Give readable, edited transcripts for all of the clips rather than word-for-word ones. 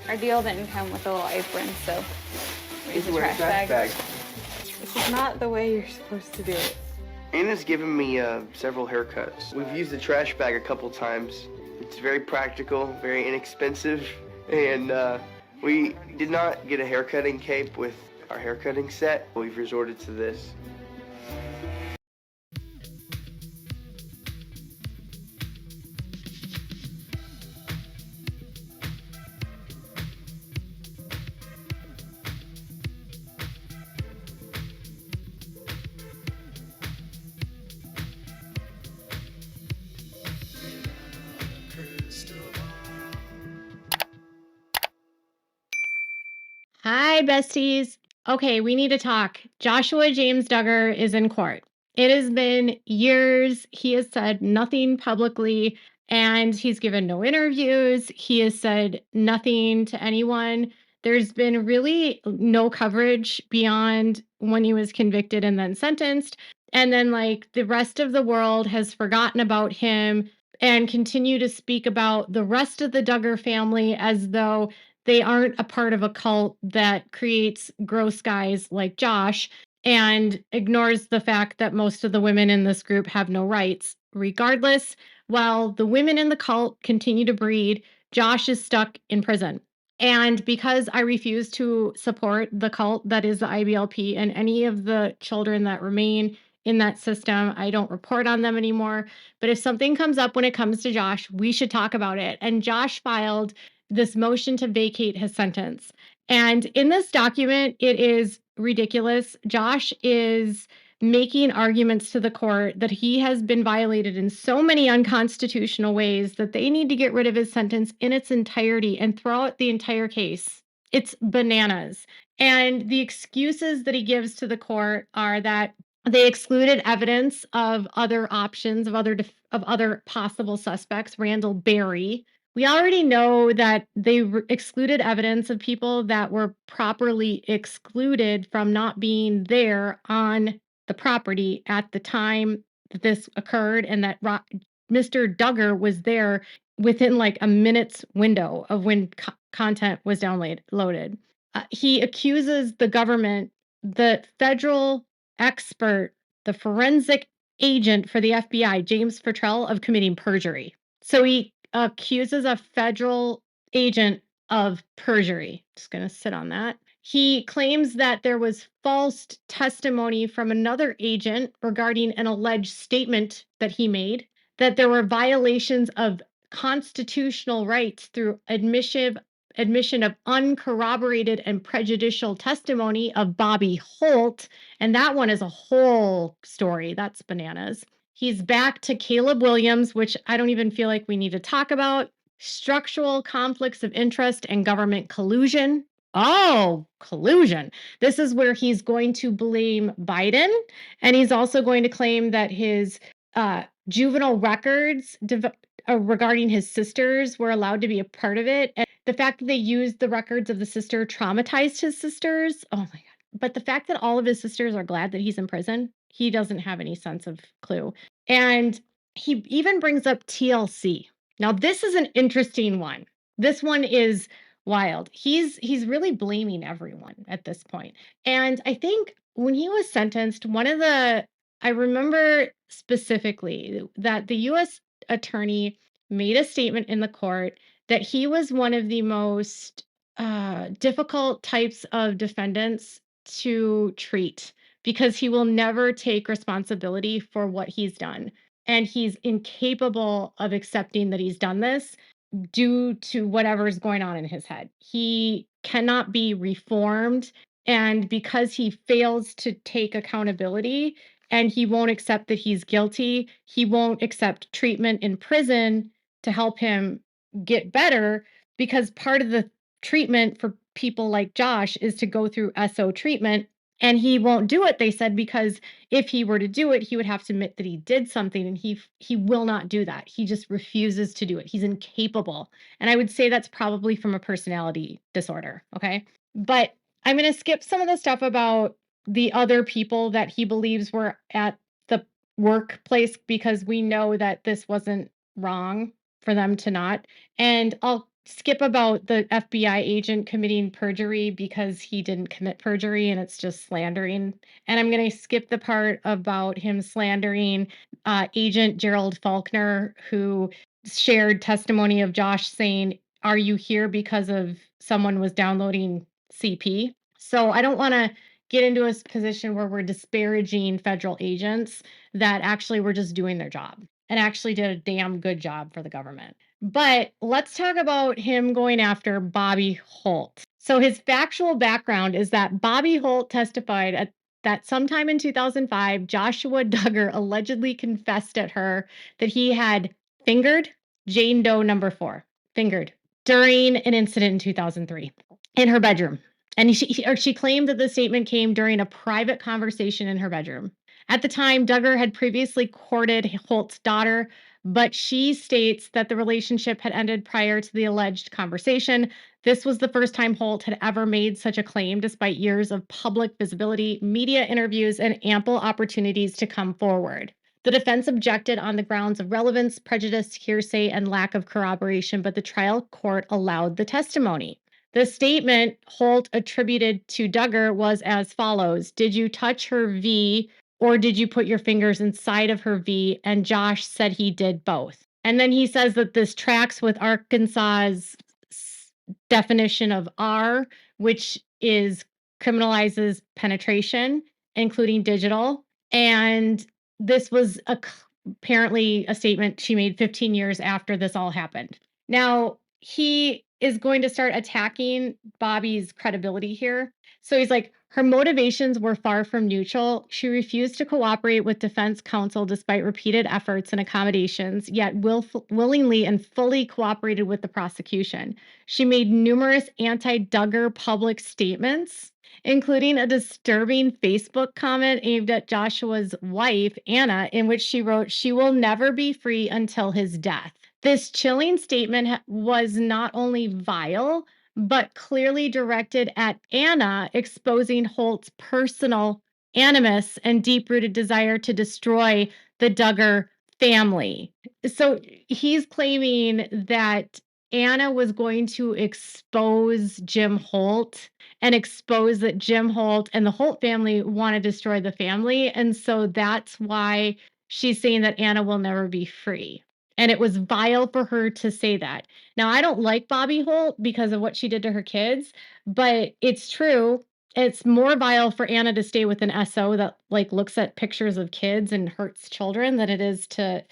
Our deal didn't come with a little apron, so we used a trash bag. This is not the way you're supposed to do it. Anna's given me several haircuts. We've used the trash bag a couple times. It's very practical, very inexpensive, and we did not get a haircutting cape with our haircutting set. We've resorted to this. Hi, besties. Okay, we need to talk. Joshua James Duggar is in court. It has been years. He has said nothing publicly, and he's given no interviews. He has said nothing to anyone. There's been really no coverage beyond when he was convicted and then sentenced. And then, like, the rest of the world has forgotten about him and continue to speak about the rest of the Duggar family as though they aren't a part of a cult that creates gross guys like Josh and ignores the fact that most of the women in this group have no rights. Regardless, while the women in the cult continue to breed, Josh is stuck in prison. And because I refuse to support the cult that is the IBLP and any of the children that remain in that system, I don't report on them anymore. But if something comes up when it comes to Josh, we should talk about it. And Josh filed this motion to vacate his sentence. And in this document, it is ridiculous. Josh is making arguments to the court that he has been violated in so many unconstitutional ways that they need to get rid of his sentence in its entirety and throw out the entire case. It's bananas. And the excuses that he gives to the court are that they excluded evidence of other options, of other possible suspects, Randall Berry. We already know that they excluded evidence of people that were properly excluded from not being there on the property at the time that this occurred, and that Mr. Duggar was there within like a minute's window of when content was downloaded. He accuses the government, the federal expert, the forensic agent for the FBI, James Fertrell, of committing perjury. So he accuses a federal agent of perjury. Just going to sit on that. He claims that there was false testimony from another agent regarding an alleged statement that he made, that there were violations of constitutional rights through admission of uncorroborated and prejudicial testimony of Bobby Holt. And that one is a whole story. That's bananas. He's back to Caleb Williams, which I don't even feel like we need to talk about. Structural conflicts of interest and government collusion. Oh, collusion. This is where he's going to blame Biden. And he's also going to claim that his juvenile records regarding his sisters were allowed to be a part of it. And the fact that they used the records of the sister traumatized his sisters. Oh my God. But the fact that all of his sisters are glad that he's in prison, he doesn't have any sense of clue. And he even brings up TLC. Now, this is an interesting one. This one is wild. He's really blaming everyone at this point. And I think when he was sentenced, I remember specifically that the U.S. attorney made a statement in the court that he was one of the most difficult types of defendants to treat because he will never take responsibility for what he's done. And he's incapable of accepting that he's done this due to whatever's going on in his head. He cannot be reformed. And because he fails to take accountability and he won't accept that he's guilty, he won't accept treatment in prison to help him get better, because part of the treatment for people like Josh is to go through SO treatment. And he won't do it, they said, because if he were to do it, he would have to admit that he did something, and he will not do that. He just refuses to do it. He's incapable. And I would say that's probably from a personality disorder, okay? But I'm going to skip some of the stuff about the other people that he believes were at the workplace, because we know that this wasn't wrong for them to not. And I'll skip about the FBI agent committing perjury because he didn't commit perjury and it's just slandering. And I'm going to skip the part about him slandering Agent Gerald Faulkner, who shared testimony of Josh saying, "Are you here because of someone was downloading CP?" So I don't want to get into a position where we're disparaging federal agents that actually were just doing their job and actually did a damn good job for the government. But let's talk about him going after Bobby Holt. So his factual background is that Bobby Holt testified that sometime in 2005, Joshua Duggar allegedly confessed at her that he had fingered Jane Doe number 4, fingered, during an incident in 2003 in her bedroom. And she claimed that the statement came during a private conversation in her bedroom. At the time, Duggar had previously courted Holt's daughter, but she states that the relationship had ended prior to the alleged conversation. This was the first time Holt had ever made such a claim, despite years of public visibility, media interviews, and ample opportunities to come forward. The defense objected on the grounds of relevance, prejudice, hearsay, and lack of corroboration, but the trial court allowed the testimony. The statement Holt attributed to Duggar was as follows: "Did you touch her V, or did you put your fingers inside of her V?" And Josh said he did both. And then he says that this tracks with Arkansas's definition of R, which criminalizes penetration, including digital. And this was apparently a statement she made 15 years after this all happened. Now, he is going to start attacking Bobby's credibility here. So he's like, her motivations were far from neutral. She refused to cooperate with defense counsel despite repeated efforts and accommodations, yet willingly and fully cooperated with the prosecution. She made numerous anti-Duggar public statements, including a disturbing Facebook comment aimed at Joshua's wife, Anna, in which she wrote, "She will never be free until his death." This chilling statement was not only vile, but clearly directed at Anna, exposing Holt's personal animus and deep-rooted desire to destroy the Duggar family. So he's claiming that Anna was going to expose Jim Holt and expose that Jim Holt and the Holt family want to destroy the family. And so that's why she's saying that Anna will never be free. And it was vile for her to say that. Now, I don't like Bobby Holt because of what she did to her kids, but it's true. It's more vile for Anna to stay with an SO that looks at pictures of kids and hurts children than it is to,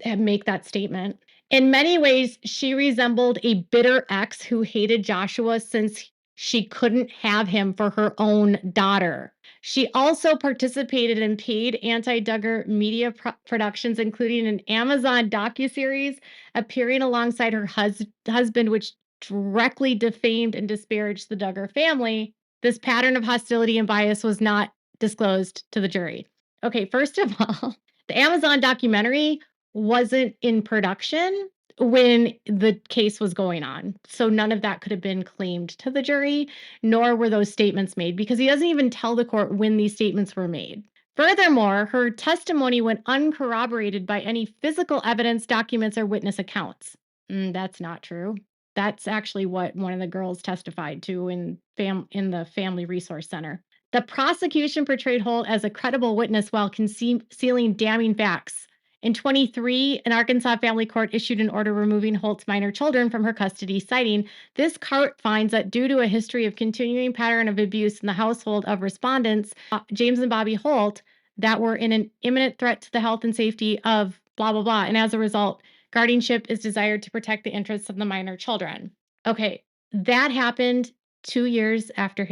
make that statement. In many ways, she resembled a bitter ex who hated Joshua since she couldn't have him for her own daughter. She also participated in paid anti-Duggar media productions, including an Amazon docuseries appearing alongside her husband, which directly defamed and disparaged the Duggar family. This pattern of hostility and bias was not disclosed to the jury. Okay, first of all, the Amazon documentary wasn't in production when the case was going on. So none of that could have been claimed to the jury, nor were those statements made, because he doesn't even tell the court when these statements were made. Furthermore, her testimony went uncorroborated by any physical evidence, documents, or witness accounts. That's not true. That's actually what one of the girls testified to in the Family Resource Center. The prosecution portrayed Holt as a credible witness while concealing damning facts. In 2023, an Arkansas family court issued an order removing Holt's minor children from her custody, citing this court finds that due to a history of continuing pattern of abuse in the household of respondents, James and Bobby Holt, that were in an imminent threat to the health and safety of blah, blah, blah. And as a result, guardianship is desired to protect the interests of the minor children. Okay, that happened 2 years after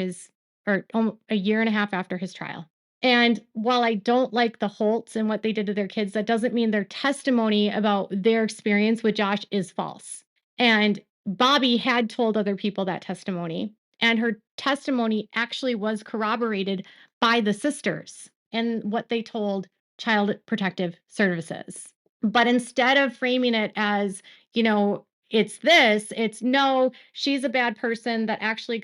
a year and a half after his trial. And while I don't like the Holts and what they did to their kids, that doesn't mean their testimony about their experience with Josh is false. And Bobby had told other people that testimony, and her testimony actually was corroborated by the sisters and what they told Child Protective Services. But instead of framing it as, it's no, she's a bad person that actually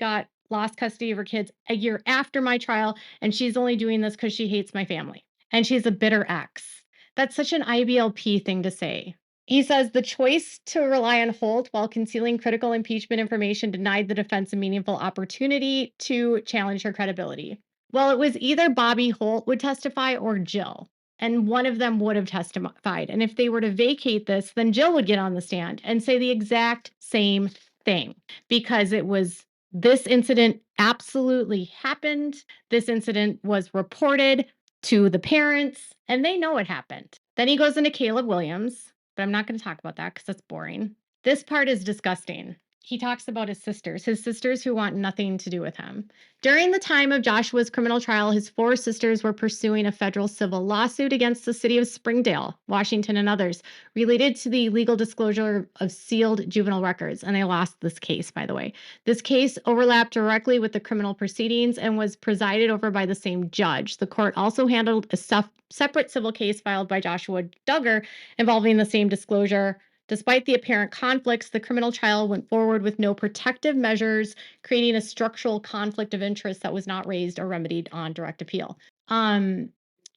lost custody of her kids a year after my trial, and she's only doing this because she hates my family, and she's a bitter ex. That's such an IBLP thing to say. He says the choice to rely on Holt while concealing critical impeachment information denied the defense a meaningful opportunity to challenge her credibility. Well, it was either Bobby Holt would testify or Jill, and one of them would have testified. And if they were to vacate this, then Jill would get on the stand and say the exact same thing, because it was this incident absolutely happened. This incident was reported to the parents, and they know it happened. Then he goes into Caleb Williams, but I'm not going to talk about that because that's boring. This part is disgusting. He talks about his sisters who want nothing to do with him. During the time of Joshua's criminal trial, his 4 sisters were pursuing a federal civil lawsuit against the city of Springdale, Washington, and others related to the illegal disclosure of sealed juvenile records. And they lost this case, by the way. This case overlapped directly with the criminal proceedings and was presided over by the same judge. The court also handled a separate civil case filed by Joshua Duggar involving the same disclosure. Despite the apparent conflicts, the criminal trial went forward with no protective measures, creating a structural conflict of interest that was not raised or remedied on direct appeal.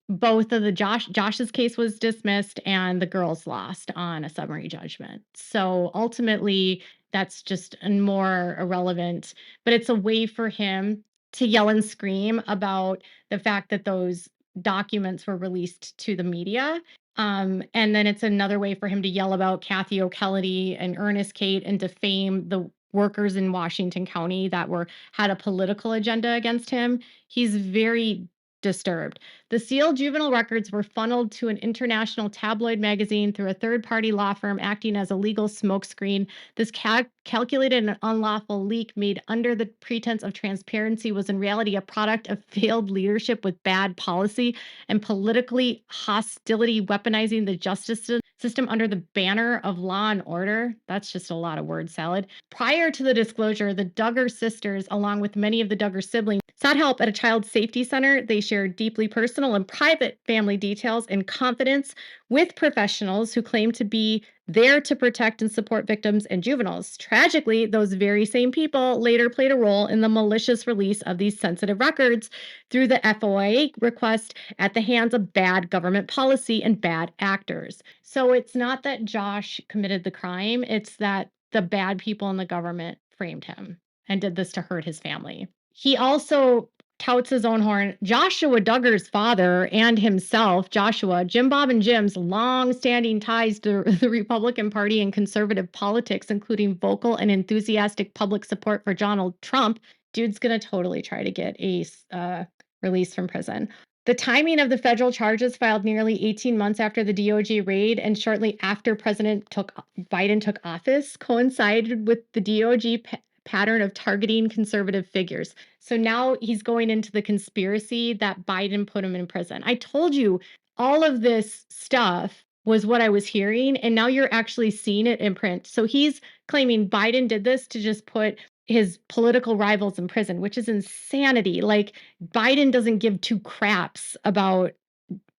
Both of the Josh's case was dismissed and the girls lost on a summary judgment. So ultimately, that's just more irrelevant, but it's a way for him to yell and scream about the fact that those documents were released to the media. And then it's another way for him to yell about Kathy O'Kelledy and Ernest Kate and defame the workers in Washington County that had a political agenda against him. He's very disturbed. The sealed juvenile records were funneled to an international tabloid magazine through a third-party law firm acting as a legal smokescreen. This calculated and unlawful leak made under the pretense of transparency was in reality a product of failed leadership with bad policy and politically hostility, weaponizing the justice system under the banner of law and order. That's just a lot of word salad. Prior to the disclosure, the Duggar sisters, along with many of the Duggar siblings, sought help at a child safety center. They shared deeply personal and private family details in confidence with professionals who claimed to be there to protect and support victims and juveniles. Tragically, those very same people later played a role in the malicious release of these sensitive records through the FOIA request at the hands of bad government policy and bad actors. So it's not that Josh committed the crime, it's that the bad people in the government framed him and did this to hurt his family. He also touts his own horn. Joshua Duggar's father and himself, Joshua, Jim Bob and Jim's long-standing ties to the Republican Party and conservative politics, including vocal and enthusiastic public support for Donald Trump. Dude's going to totally try to get a release from prison. The timing of the federal charges filed nearly 18 months after the DOJ raid and shortly after Biden took office coincided with the DOJ pattern of targeting conservative figures. So now he's going into the conspiracy that Biden put him in prison. I told you all of this stuff was what I was hearing, and now you're actually seeing it in print. So he's claiming Biden did this to just put his political rivals in prison, which is insanity. Like, Biden doesn't give 2 craps about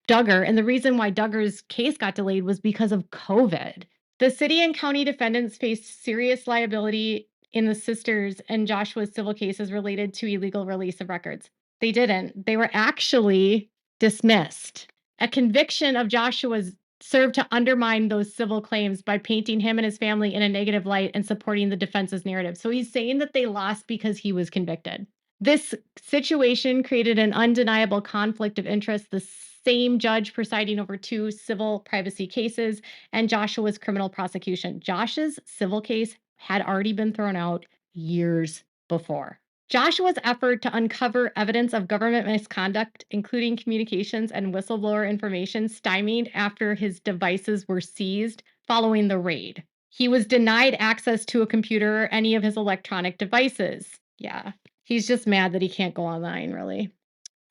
Duggar, and the reason why Duggar's case got delayed was because of COVID. The city and county defendants faced serious liability in the sisters and Joshua's civil cases related to illegal release of records. They didn't. They were actually dismissed. A conviction of Joshua's served to undermine those civil claims by painting him and his family in a negative light and supporting the defense's narrative. So he's saying that they lost because he was convicted. This situation created an undeniable conflict of interest. The same judge presiding over 2 civil privacy cases and Joshua's criminal prosecution. Josh's civil case had already been thrown out years before. Joshua's effort to uncover evidence of government misconduct, including communications and whistleblower information, stymied after his devices were seized following the raid. He was denied access to a computer or any of his electronic devices. Yeah, he's just mad that he can't go online, really.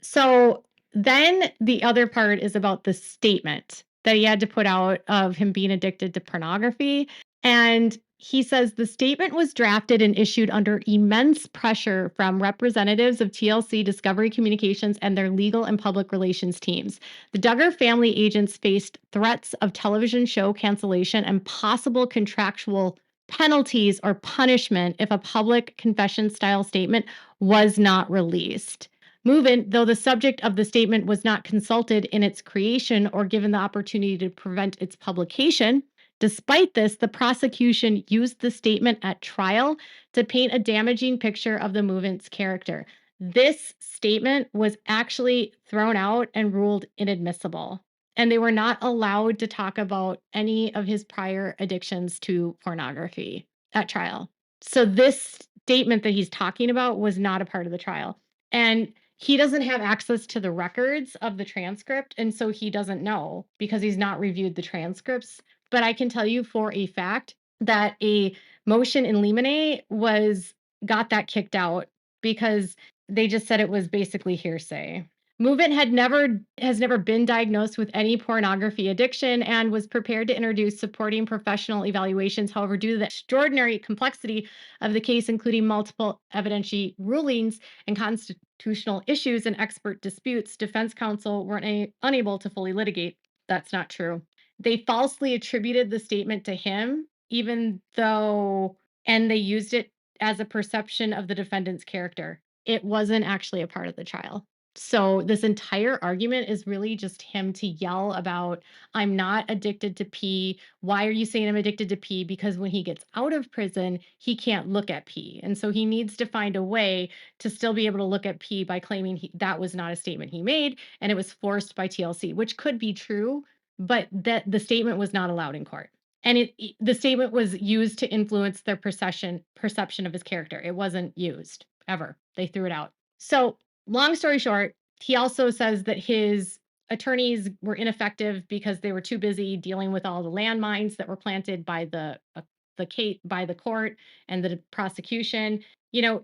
So then the other part is about the statement that he had to put out of him being addicted to pornography. And he says the statement was drafted and issued under immense pressure from representatives of TLC, Discovery Communications, and their legal and public relations teams. The Duggar family agents faced threats of television show cancellation and possible contractual penalties or punishment if a public confession-style statement was not released. Movement, though the subject of the statement was not consulted in its creation or given the opportunity to prevent its publication, Despite this, the prosecution used the statement at trial to paint a damaging picture of the movement's character. This statement was actually thrown out and ruled inadmissible, and they were not allowed to talk about any of his prior addictions to pornography at trial. So this statement that he's talking about was not a part of the trial. And he doesn't have access to the records of the transcript, and so he doesn't know because he's not reviewed the transcripts. But I can tell you for a fact that a motion in limine got that kicked out because they just said it was basically hearsay. Movement has never been diagnosed with any pornography addiction and was prepared to introduce supporting professional evaluations. However, due to the extraordinary complexity of the case, including multiple evidentiary rulings and constitutional issues and expert disputes, defense counsel were unable to fully litigate. That's not true. They falsely attributed the statement to him, and they used it as a perception of the defendant's character. It wasn't actually a part of the trial. So this entire argument is really just him to yell about, I'm not addicted to pee. Why are you saying I'm addicted to pee? Because when he gets out of prison, he can't look at pee. And so he needs to find a way to still be able to look at pee by claiming that was not a statement he made and it was forced by TLC, which could be true, but that the statement was not allowed in court. And the statement was used to influence their perception of his character. It wasn't used ever. They threw it out. So long story short, he also says that his attorneys were ineffective because they were too busy dealing with all the landmines that were planted by the court and the prosecution.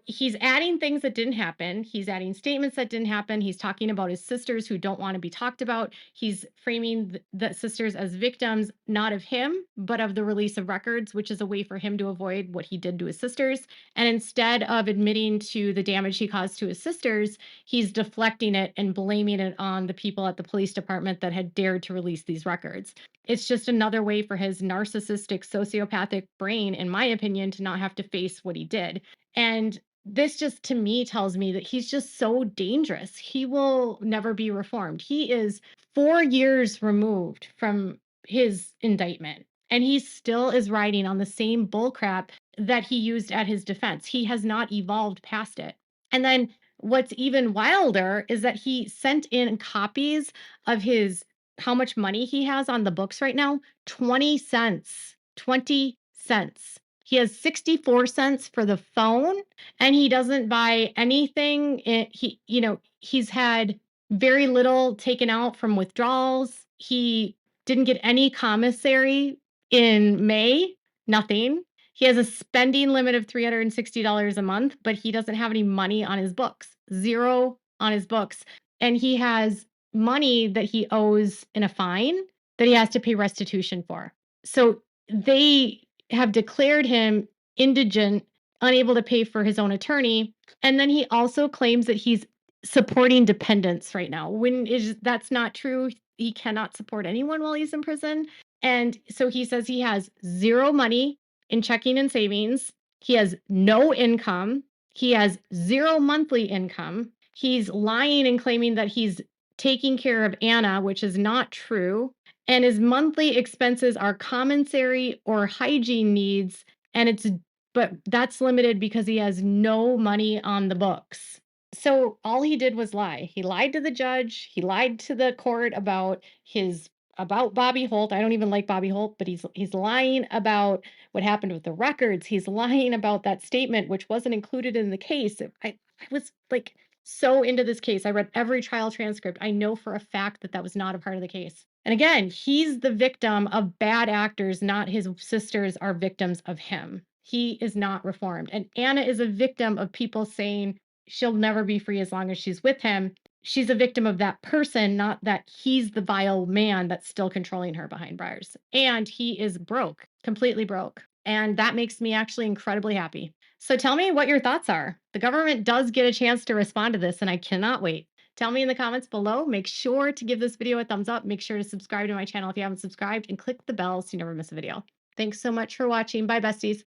He's adding things that didn't happen. He's adding statements that didn't happen. He's talking about his sisters who don't want to be talked about. He's framing the sisters as victims, not of him, but of the release of records, which is a way for him to avoid what he did to his sisters. And instead of admitting to the damage he caused to his sisters, he's deflecting it and blaming it on the people at the police department that had dared to release these records. It's just another way for his narcissistic, sociopathic brain, in my opinion, to not have to face what he did. And this just, to me, tells me that he's just so dangerous. He will never be reformed. He is 4 years removed from his indictment, and he still is riding on the same bullcrap that he used at his defense. He has not evolved past it. And then what's even wilder is that he sent in copies of how much money he has on the books right now. 20 cents. 20 cents. He has 64 cents for the phone, and he doesn't buy anything. He's had very little taken out from withdrawals. He didn't get any commissary in May, nothing. He has a spending limit of $360 a month, but he doesn't have any money on his books, zero on his books. And he has money that he owes in a fine that he has to pay restitution for. So they have declared him indigent, unable to pay for his own attorney. And then he also claims that he's supporting dependents right now. That's not true. He cannot support anyone while he's in prison. And so he says he has zero money in checking and savings. He has no income. He has zero monthly income. He's lying and claiming that he's taking care of Anna, which is not true. And his monthly expenses are commissary or hygiene needs, but that's limited because he has no money on the books. So all he did was lie. He lied to the judge. He lied to the court about Bobby Holt. I don't even like Bobby Holt, but he's lying about what happened with the records. He's lying about that statement, which wasn't included in the case. I was like so into this case. I read every trial transcript. I know for a fact that was not a part of the case. And again, he's the victim of bad actors, not his sisters are victims of him. He is not reformed. And Anna is a victim of people saying she'll never be free as long as she's with him. She's a victim of that person, not that he's the vile man that's still controlling her behind bars. And he is broke, completely broke. And that makes me actually incredibly happy. So tell me what your thoughts are. The government does get a chance to respond to this, and I cannot wait. Tell me in the comments below. Make sure to give this video a thumbs up. Make sure to subscribe to my channel if you haven't subscribed, and click the bell so you never miss a video. Thanks so much for watching. Bye, besties.